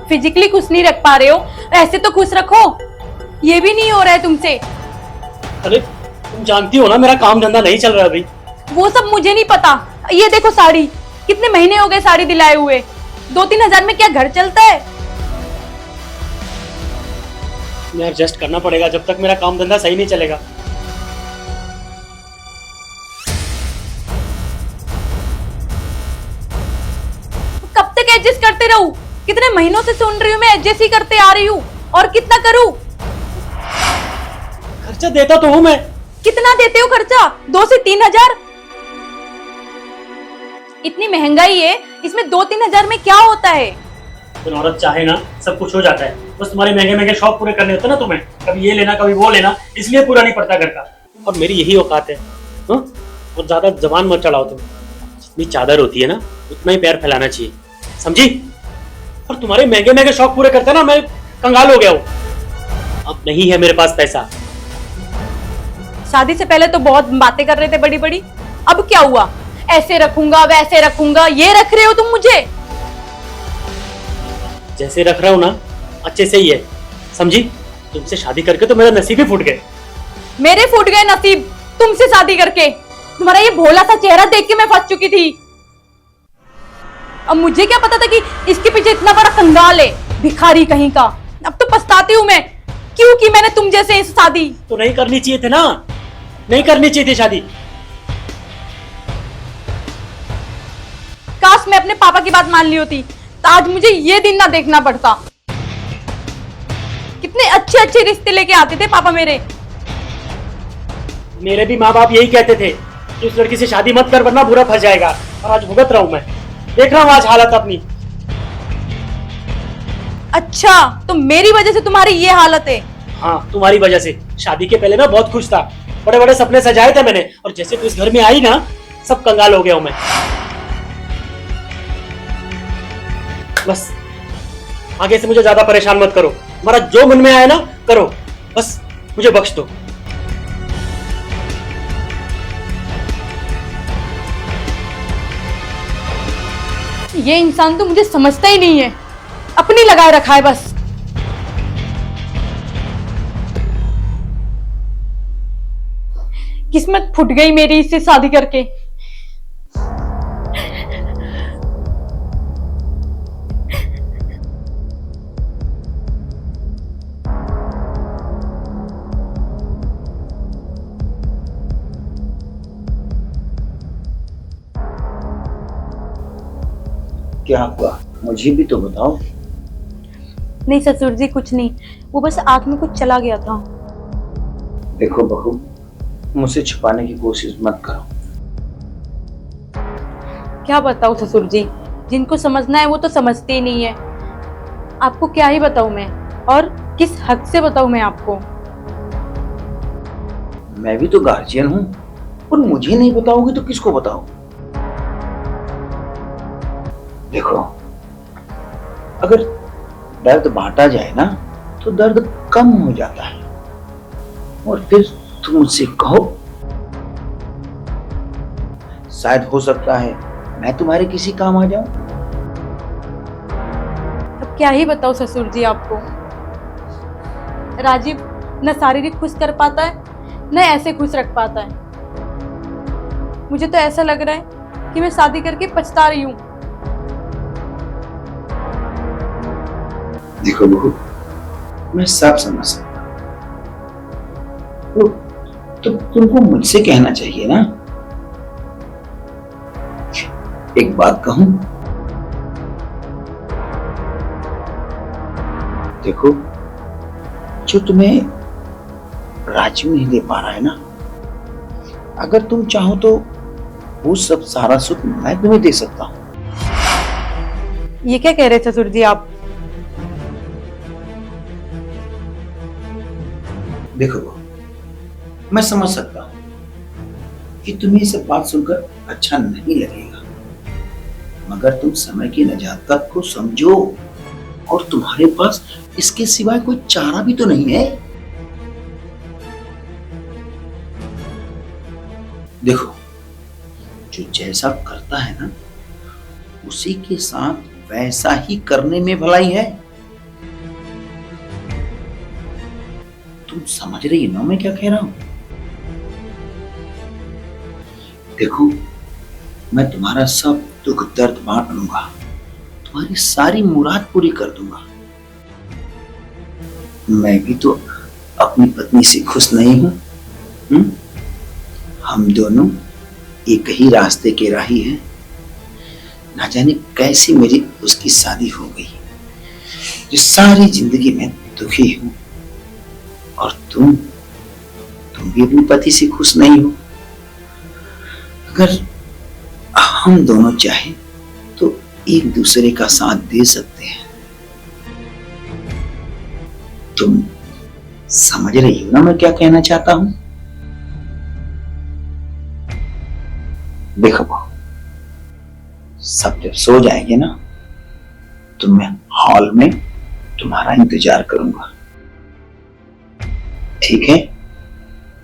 Physically खुश नहीं रख पा रहे हो, ऐसे तो खुश रखो। ये भी नहीं हो रहा है तुमसे। अरे तुम जानती हो ना मेरा काम धंधा नहीं चल रहा अभी। वो सब मुझे नहीं पता। ये देखो साड़ी, कितने महीने हो गए साड़ी दिलाए हुए। 2-3 हजार में क्या घर चलता है? मैं एडजस्ट करना पड़ेगा जब तक मेरा काम धंधा सही नहीं चलेगा। कब तक एडजस्ट करते रहूं? कितने महीनों से सुन रही हूँ मैं, एडजस्ट ही करते आ रही हूँ। और कितना करूं? खर्चा देता तो हूं मैं। कितना देते हो खर्चा? 2 से 3 हजार? इतनी महंगाई है, इसमें 2-3 हजार में क्या होता है? तो औरत चाहे ना सब कुछ हो जाता है, बस तुम्हारे महंगे महंगे शौक पूरे करने होते ना तुम्हें। कभी ये लेना कभी वो लेना, इसलिए पूरा नहीं पड़ता घर का। और मेरी यही औकात है। हाँ? और ज्यादा जबान मत चढ़ाओ तुम। जितनी चादर होती है ना उतना ही पैर फैलाना चाहिए, समझी? और तुम्हारे महंगे महंगे शौक पूरे करते ना मैं कंगाल हो गया हूँ। अब नहीं है मेरे पास पैसा। शादी से पहले तो बहुत बातें कर रहे थे बड़ी बड़ी, अब क्या हुआ? ऐसे रखूंगा वैसे रखूंगा, ये रख रहे हो तुम मुझे। जैसे रख रहा हूं ना अच्छे से ही है, समझी? तुमसे शादी करके तो मेरा नसीब ही फूट गए। मेरे फूट गए नसीब तुमसे शादी करके। तुम्हारा ये भोला सा चेहरा देख के मैं फंस चुकी थी। अब मुझे क्या पता था कि इसके पीछे इतना बड़ा कंगाल है, भिखारी कहीं का। अब तो पछताती हूं मैं, क्यों की मैंने तुम जैसे शादी। तो नहीं करनी चाहिए थे ना, नहीं करनी चाहिए थी शादी। काश मैं अपने पापा की बात मान ली होती तो आज मुझे ये दिन ना देखना पड़ता। कितने अच्छे अच्छे रिश्ते लेके आते थे पापा मेरे। मेरे भी माँ बाप यही कहते थे कि उस लड़की से शादी मत कर वरना बुरा फंस जाएगा। और आज भुगत रहा हूं मैं, देख रहा हूं आज हालत अपनी। अच्छा, तो मेरी वजह से तुम्हारी ये हालत है? हाँ तुम्हारी वजह से। शादी के पहले मैं बहुत खुश था, बड़े बड़े सपने सजाए थे मैंने, और जैसे तू इस घर में आई ना सब कंगाल हो गया हूं मैं। बस आगे से मुझे ज्यादा परेशान मत करो। हमारा जो मन में आया ना करो, बस मुझे बख्श दो। ये इंसान तो मुझे समझता ही नहीं है, अपनी लगाए रखा है बस। किस्मत फूट गई मेरी इससे शादी करके। क्या हुआ, मुझे भी तो बताओ। नहीं ससुर जी, कुछ नहीं, वो बस आंख में कुछ चला गया था। देखो बहू, मुझसे छुपाने की कोशिश मत करो। क्या बताऊं ससुर जी, जिनको समझना है वो तो समझते ही नहीं है। आपको क्या ही बताऊं मैं, और किस हद से बताऊं मैं आपको। मैं भी तो गार्जियन हूँ, और मुझे नहीं बताओगे तो किसको बताओ? देखो, अगर दर्द बांटा जाए ना तो दर्द कम हो जाता है। और फिर तुम मुझसे कहो, शायद हो सकता है मैं तुम्हारे किसी काम आ जाऊं। अब क्या ही बताऊं ससुर जी आपको। राजीव न शारीरिक खुश कर पाता है, न ऐसे खुश रख पाता है। मुझे तो ऐसा लग रहा है कि मैं शादी करके पछता रही हूँ। देखो बहू, मैं सब समझ सकता हूँ, तो तुमको मुझसे कहना चाहिए ना। एक बात कहूं, देखो, जो तुम्हें राजू नहीं दे पा रहा है ना, अगर तुम चाहो तो वो सब सारा सुख मैं तुम्हें दे सकता हूं। ये क्या कह रहे ससुर जी आप? देखो, मैं समझ सकता हूं कि तुम्हें ये सब बात सुनकर अच्छा नहीं लगेगा, मगर तुम समय की नजाकत को समझो, और तुम्हारे पास इसके सिवाय कोई चारा भी तो नहीं है। देखो, जो जैसा करता है ना, उसी के साथ वैसा ही करने में भलाई है। तुम समझ रही हो ना मैं क्या कह रहा हूं? देखो, मैं तुम्हारा सब दुख दर्द बांट लूंगा, तुम्हारी सारी मुराद पूरी कर दूंगा। मैं भी तो अपनी पत्नी से खुश नहीं हूं। हम दोनों एक ही रास्ते के राही हैं। ना जाने कैसी मेरी उसकी शादी हो गई, जो सारी जिंदगी में दुखी हूं। और तुम भी अपने पति से खुश नहीं हो। अगर हम दोनों चाहें तो एक दूसरे का साथ दे सकते हैं। तुम समझ रही हो ना मैं क्या कहना चाहता हूं? देखो बहू, सब जब सो जाएंगे ना तो मैं हॉल में तुम्हारा इंतजार करूंगा, ठीक है?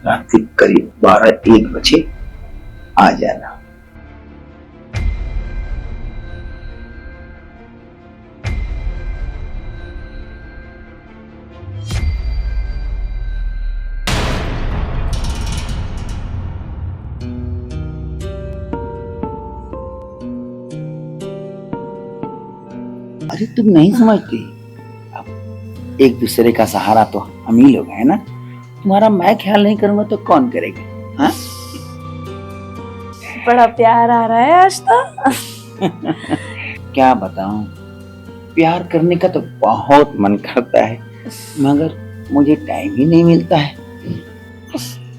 रात के करीब 12-1 बजे आ जाना। अरे तुम नहीं समझती, अब एक दूसरे का सहारा तो हम ही लोग हैं ना। तुम्हारा मैं ख्याल नहीं करूंगा तो कौन करेगा? हाँ? बड़ा प्यार आ रहा है आज तो। क्या बताऊं, प्यार करने का तो बहुत मन करता है, मगर मुझे टाइम ही नहीं मिलता है।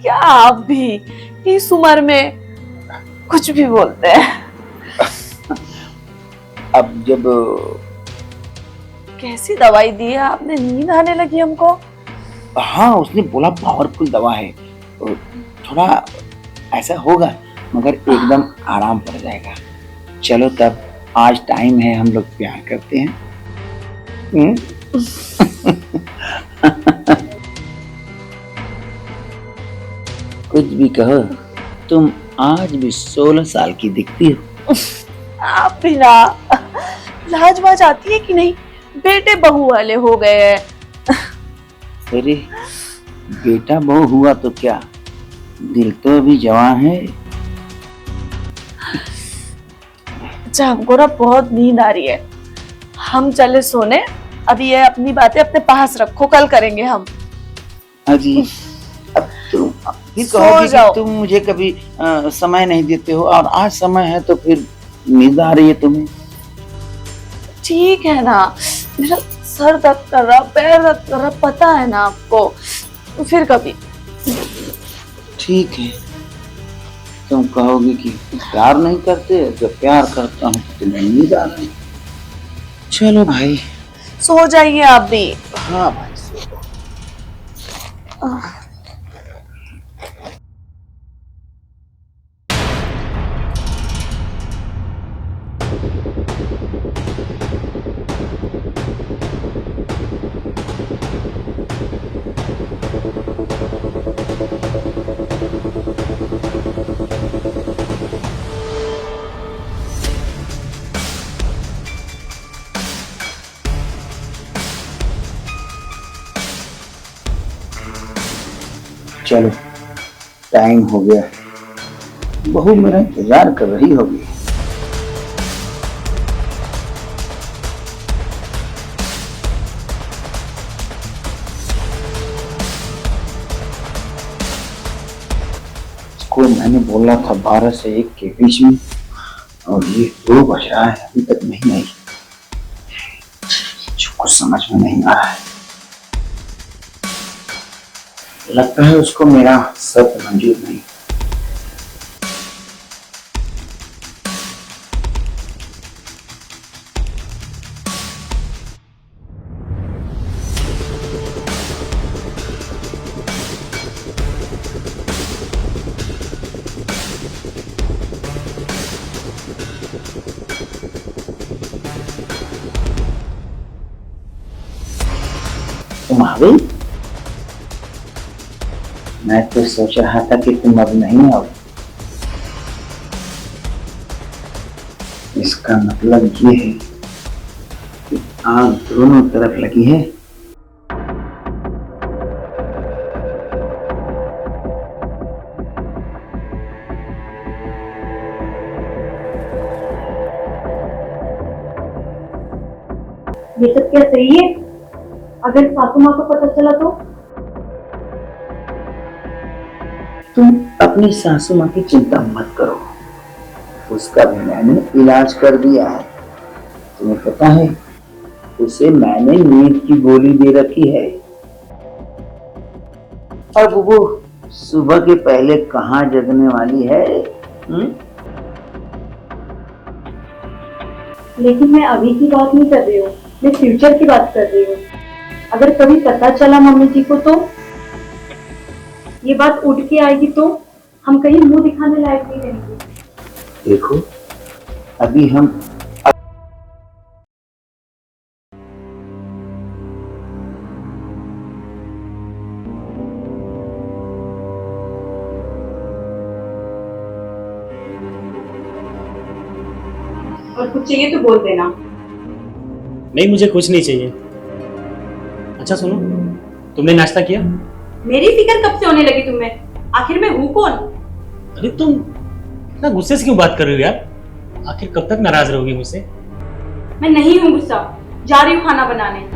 क्या आप भी इस उम्र में कुछ भी बोलते हैं। अब जब कैसी दवाई दी है आपने? नींद आने लगी हमको। हाँ, उसने बोला पावरफुल दवा है, थोड़ा ऐसा होगा मगर एकदम आराम पड़ जाएगा। चलो तब आज टाइम है, हम लोग प्यार करते हैं। कुछ भी कहो, तुम आज भी 16 साल की दिखती हो। आप भी ना लाज वाज आती है कि नहीं? बेटे बहू वाले हो गए हैं। अरे बेटा बहू हुआ तो क्या, दिल तो अभी जवान है। अच्छा, हमको ना बहुत नींद आ रही है, हम चले सोने। अभी ये अपनी बातें अपने पास रखो, कल करेंगे हम। अजी अब तुम फिर सो कहोगी जाओ। कि तुम मुझे कभी समय नहीं देते हो, और आज समय है तो फिर नींद आ रही है तुम्हें। ठीक है ना, मेरा सर दर्द कर रहा, पैर दर्द कर रहा, पता है ना आपको। तो फिर कभी। ठीक है, तुम कहोगी कि प्यार नहीं करते, जब प्यार करता हूँ तो तुम्हें नींद आ रही। चलो भाई, सो जाइए आप भी। हाँ भाई सो जाओ। चलो टाइम हो गया, बहू मेरा इंतजार कर रही होगी। इसको मैंने बोला था 12 से 1 के बीच में, और ये 2 बज रहा है, अभी तक नहीं आई। कुछ समझ में नहीं आ रहा है। लगता है उसको मेरा शर्त मंजूर नहीं। तुम आ गई? मैं तो सोच रहा था कि तुम अब नहीं आओ। इसका मतलब ये है कि आग दोनों तरफ लगी है। ये सब क्या सही है? अगर सासू माँ को पता चला तो? तुम अपनी सासू माँ की चिंता मत करो, उसका भी मैंने इलाज कर दिया है। तुम्हें पता है, उसे मैंने नींद की गोली दे रखी है। अब वो सुबह के पहले कहाँ जगने वाली है? लेकिन मैं अभी की बात नहीं कर रही हूँ, मैं फ्यूचर की बात कर रही हूँ। अगर कभी पता चला मम्मी जी को तो ये बात उठ के आएगी तो हम कहीं मुंह दिखाने लायक नहीं रहेंगे। देखो, अभी हम और कुछ चाहिए तो बोल देना। नहीं, मुझे कुछ नहीं चाहिए। अच्छा सुनो, तुमने नाश्ता किया? मेरी फिक्र कब से होने लगी तुम्हें? आखिर मैं हूँ कौन? अरे तुम इतना गुस्से से क्यों बात कर रही हो यार? आखिर कब तक नाराज रहोगी मुझसे? मैं नहीं हूँ गुस्सा, जा रही हूँ खाना बनाने।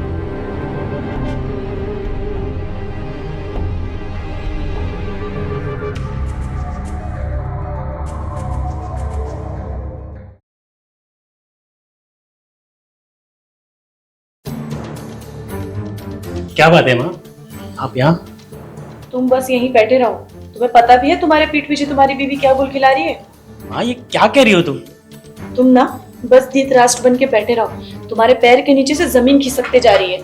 क्या बात है माँ, आप यहाँ? तुम बस यहीं बैठे रहो। तुम्हें पता भी है तुम्हारे पीठ पीछे तुम्हारी बीवी क्या गुल खिला रही है? माँ ये क्या कह रही हो तुम? तुम ना बस धृतराष्ट्र बन के बैठे रहो। तुम्हारे पैर के नीचे से जमीन खिसकते जा रही है।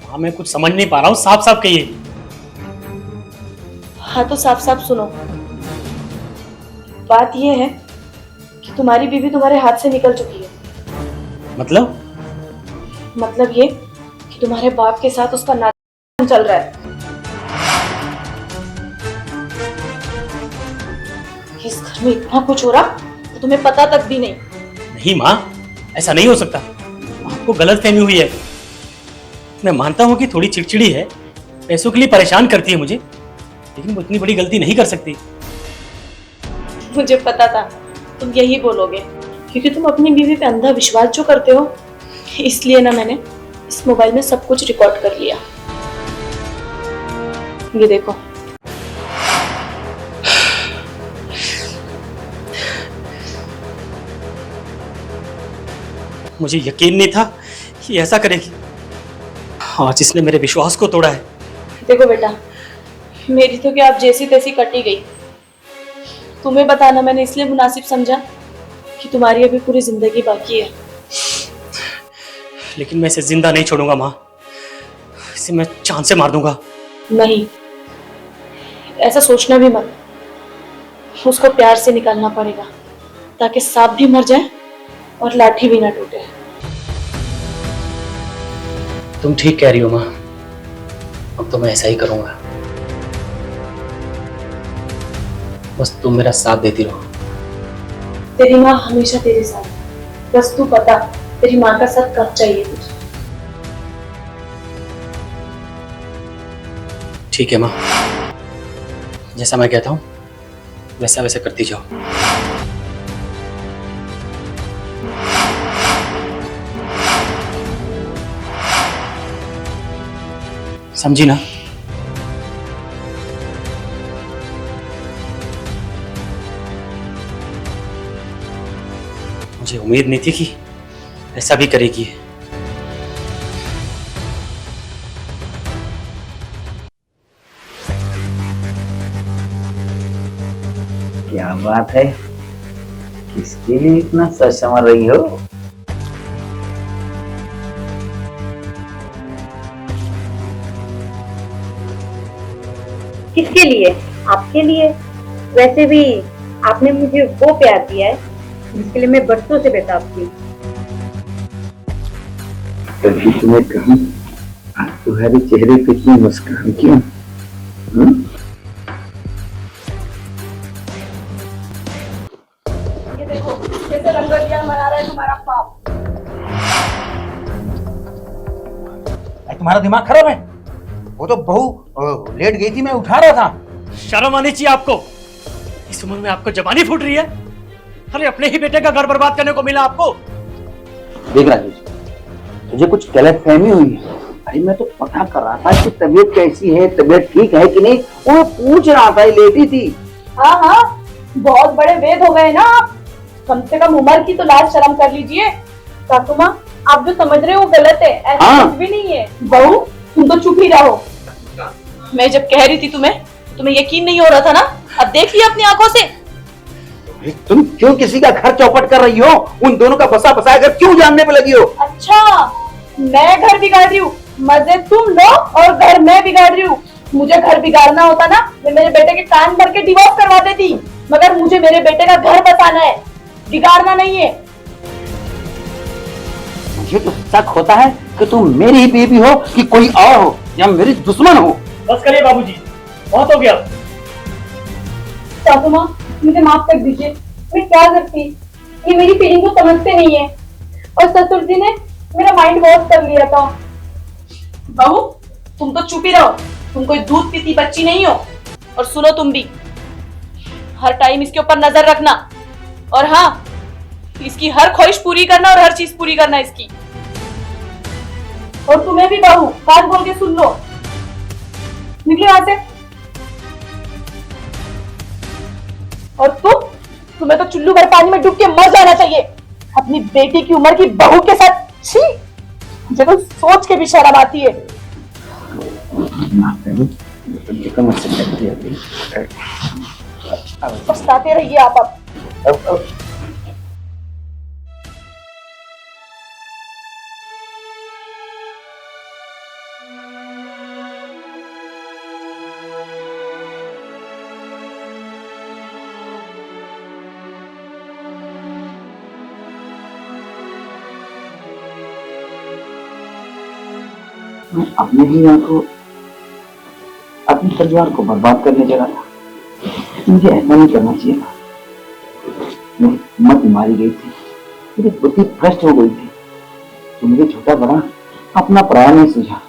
माँ मैं कुछ समझ नहीं पा रहा हूँ, साफ साफ कहिए। हाँ तो साफ साफ सुनो। बात यह है कि तुम्हारी बीवी तुम्हारे हाथ से निकल चुकी है। मतलब ये कि तुम्हारे बाप के साथ उसका नाता चल रहा है। इस घर में इतना कुछ हो रहा तो तुम्हें पता तक भी नहीं। नहीं माँ, ऐसा नहीं हो सकता। आपको गलतफहमी हुई है। मैं मानता हूँ कि थोड़ी चिड़चिड़ी है, पैसों के लिए परेशान करती है मुझे, लेकिन वो इतनी बड़ी गलती नहीं कर सकती। मुझे पता था तुम यही बोलोगे, क्योंकि तुम अपनी बीवी पे अंधा विश्वास जो करते हो, इसलिए ना मैंने इस मोबाइल में सब कुछ रिकॉर्ड कर लिया। ये देखो। मुझे यकीन नहीं था कि ऐसा करेगी। आज इसने मेरे विश्वास को तोड़ा है। देखो बेटा, मेरी तो क्या आप जैसी तैसी कटी गई। तुम्हें बताना मैंने इसलिए मुनासिब समझा कि तुम्हारी अभी पूरी जिंदगी बाकी है। लेकिन मैं इसे जिंदा नहीं छोड़ूंगा माँ, इसे मैं जान से मार दूंगा। नहीं, ऐसा सोचना भी मत। उसको प्यार से निकालना पड़ेगा ताकि सांप भी मर जाए और लाठी भी ना टूटे। तुम ठीक कह रही हो माँ, अब तो मैं ऐसा ही करूंगा। बस तुम मेरा साथ देती रहो। तेरी माँ हमेशा तेरे साथ। बस तू बता, तेरी माँ का साथ कब चाहिए तुझे? ठीक है माँ, जैसा मैं कहता हूँ वैसा वैसा करती जाओ। समझी ना? मुझे उम्मीद नहीं थी कि ऐसा भी करेगी। क्या बात है, किसके लिए इतना सच समझ रही हो? किसके लिए? आपके लिए। वैसे भी आपने मुझे वो प्यार दिया है जिसके लिए मैं बरसों से बेताब थी। कभी तुम्हें कहा तुम्हारे चेहरे पे इतनी मुस्कान क्यों? ये देखो कैसे रंगोलियां मना रहा है तुम्हारा बाप। तुम्हारा दिमाग खराब है? वो तो बहू लेट गई थी, मैं उठा रहा था। शर्म आनी चाहिए आपको। इस उम्र में आपको जबानी फूट रही है। अरे अपने ही बेटे का घर बर्बाद करने को मिला आपको। देख राजेश, तुझे कुछ गलतफहमी हुई है। अरे मैं तो पता कर रहा था कि तबीयत कैसी है, तबीयत ठीक है कि नहीं, वो मैं पूछ रहा था, ये लेटी थी। हाँ हाँ, बहुत बड़े वेद हो गए ना आप। कम से कम उम्र की तो लाज शर्म कर लीजिए। सासू माँ, आप जो समझ रहे हो वो गलत है, ऐसा हाँ। कुछ भी नहीं है। बहू, तुम तो चुप ही रहो। मैं जब कह रही थी तुम्हें यकीन नहीं हो रहा था ना, अब देख लिया अपनी आंखों से। तुम क्यों किसी का घर चौपट कर रही हो? उन दोनों का बसा बसाया घर क्यों जानने पे लगी हो? अच्छा, मैं घर बिगाड़ रही हूँ, मजे तुम लो और घर मैं बिगाड़ रही हूँ। मुझे घर बिगाड़ना होता ना, मैं मेरे बेटे के कान भर के डिवोर्स करवा देती, मगर मुझे मेरे बेटे का घर बसाना है, बिगाड़ना नहीं है। मुझे तो शक होता है कि तुम मेरी ही बेबी हो कि कोई और हो या मेरी दुश्मन हो। बस करिए बाबूजी, बहुत हो गया। सासू माँ, मुझे माफ कर दीजिए, मैं क्या करती, ये मेरी फीलिंग को समझते नहीं है, और ससुर जी ने मेरा माइंड वॉश कर लिया था। बहू, तुम तो चुप ही रहो, तुम कोई दूध पीती बच्ची नहीं हो। और सुनो तुम भी, हर टाइम इसके ऊपर नजर रखना, और हाँ, इसकी हर ख्वाहिश पूरी करना और हर चीज पूरी करना इसकी। और तुम्हें भी बहू, कान खोल के सुन लो। निकले वहां से। और तुम्हें तो चुल्लू भर पानी में डूब के मर जाना चाहिए, अपनी बेटी की उम्र की बहू के साथ। छी, मुझे तो सोच के भी शर्म आती है। पछताते रहिए आप अब। मैं अपने ही आंखों अपने परिवार को बर्बाद करने चला था। मुझे ऐसा नहीं करना चाहिए था। मेरी हिम्मत मारी गई थी, मेरी बुद्धि भ्रष्ट हो गई थी, तो मुझे छोटा बड़ा अपना पराया नहीं सूझा।